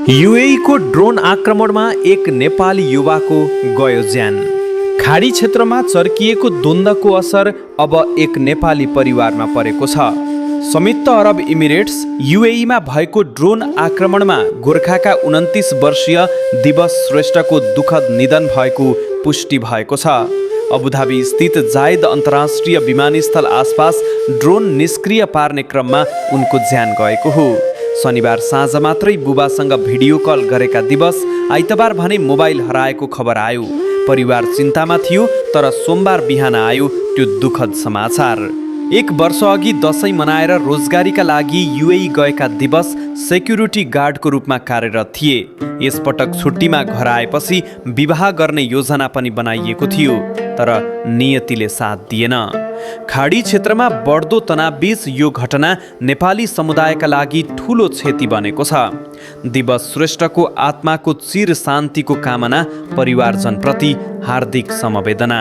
UAE को drone आक्रमणमा एक नेपाली युवाको गयो ज्यान। खाडी क्षेत्रमा चर्किएको द्वन्द्वको असर अब एक नेपाली परिवारमा परेको छ। संयुक्त अरब इमिरेट्स युएईमा भएको ड्रोन आक्रमणमा गोर्खाका 29 वर्षीय दिवस श्रेष्ठको दुःखद निधन भएको पुष्टि भएको छ। अबुधाबी स्थित जायद अन्तर्राष्ट्रिय विमानस्थल आसपास ड्रोन निष्क्रिय पार्ने क्रममा उनको ज्यान गएको हो। शनिबार साँझ मात्रै बुबासँग भिडियो कल गरेका दिवस आइतबार भने मोबाइल हराएको खबर आयो। परिवार चिन्तामा थियो, तर सोमबार बिहान आयो त्यो दुःखद समाचार। 1 वर्ष अघि दशैं मनाएर रोजगारीका लागि युएई गएका दिवस सेक्युरिटी गार्डको रूपमा कार्यरत थिए। यसपटक छुट्टीमा घर आएपछि विवाह गर्ने योजना पनि बनाइएको थियो, तर नियतिले साथ दिएन। खाडी क्षेत्रमा बढ्दो तनावबीच यो घटना नेपाली समुदायका लागि ठूलो क्षति बनेको छ। दिवस श्रेष्ठको आत्माको चिर शान्तिको कामना परिवारजनप्रति हार्दिक समवेदना।